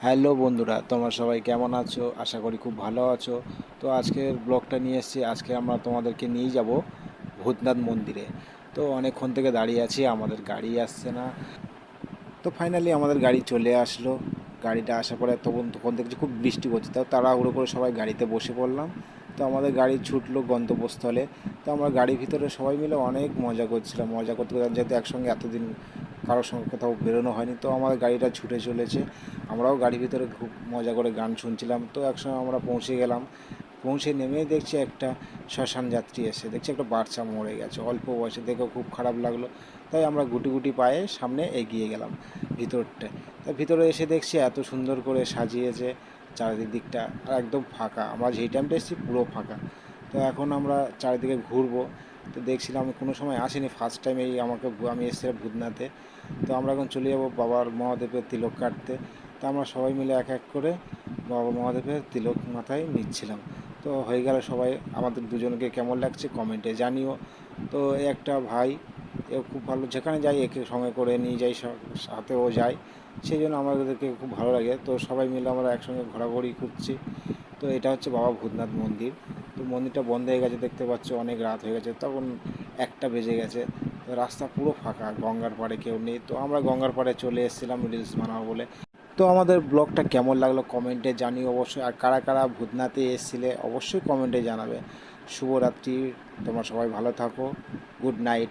Hello বন্ধুরা, তোমরা সবাই কেমন আছো? আশা করি খুব ভালো আছো। তো আজকের ব্লগটা নিয়ে এসেছি। আজকে আমরা তোমাদেরকে নিয়ে যাব ভূতনাথ মন্দিরে। তো অনেকক্ষণ থেকে দাঁড়িয়ে আছি, আমাদের গাড়ি আসছে না। তো ফাইনালি আমাদের গাড়ি চলে আসলো। গাড়িটা আসার পরে তখন দেখছি খুব বৃষ্টি পড়ছে, তাও তাড়াহুড়ো করে সবাই গাড়িতে বসে পড়লাম। তো আমাদের গাড়ি ছুটলো গন্তব্যস্থলে। তো আমরা গাড়ির ভিতরে সবাই মিলে অনেক মজা করছিলাম, মজা করতে করতে যেহেতু একসঙ্গে এতদিন কারোর সঙ্গে কোথাও বেরোনো হয়নি, তো আমাদের গাড়িটা ছুটে চলেছে। আমরাও গাড়ির ভিতরে খুব মজা করে গান শুনছিলাম। তো একসঙ্গে আমরা পৌঁছে গেলাম। পৌঁছে নেমেই দেখছি একটা শ্মশান যাত্রী এসে, দেখছি একটা বাচ্চা মরে গেছে অল্প বয়সে, দেখে খুব খারাপ লাগলো। তাই আমরা গুটি গুটি পায়ে সামনে এগিয়ে গেলাম ভিতরটায়। তা ভিতরে এসে দেখছি এত সুন্দর করে সাজিয়েছে চারিদিকটা, আর একদম ফাঁকা। আমরা যেই টাইমটা এসেছি পুরো ফাঁকা। তো এখন আমরা চারিদিকে ঘুরবো। তো দেখছিলাম আমি কোনো সময় আসিনি, ফার্স্ট টাইম এই আমি এসেছিলাম ভূতনাথে। তো আমরা এখন চলে যাবো বাবার মহাদেবের তিলক কাটতে। তো আমরা সবাই মিলে এক এক করে বাবা মহাদেবের তিলক মাথায় নিচ্ছিলাম। তো হয়ে গেল সবাই। আমাদের দুজনকে কেমন লাগছে কমেন্টে জানিও। তো এই একটা ভাই, এ খুব ভালো, যেখানে যাই একে সঙ্গে করে নিয়ে যাই, সাথেও যায়। সেই জন্য আমাদেরকে খুব ভালো লাগে। তো সবাই মিলে আমরা একসঙ্গে ঘোরাঘুরি করছি। তো এটা হচ্ছে বাবা ভূতনাথ মন্দির। তো মন্দিরটা বন্ধ হয়ে গেছে, দেখতে পাচ্ছ অনেক রাত হয়ে গেছে, তখন 1টা বেজে গেছে। তো রাস্তা পুরো ফাঁকা, গঙ্গার পাড়ে কেউ নেই। তো আমরা গঙ্গার পাড়ে চলে এসেছিলাম রিলস বানাবো বলে। তো আমাদের ব্লগটা কেমন লাগলো কমেন্টে জানিও অবশ্যই। আর কারা কারা ভূতনাথে এসেছিলে অবশ্যই কমেন্টে জানাবে। শুভরাত্রি, তোমরা সবাই ভালো থাকো। Good night.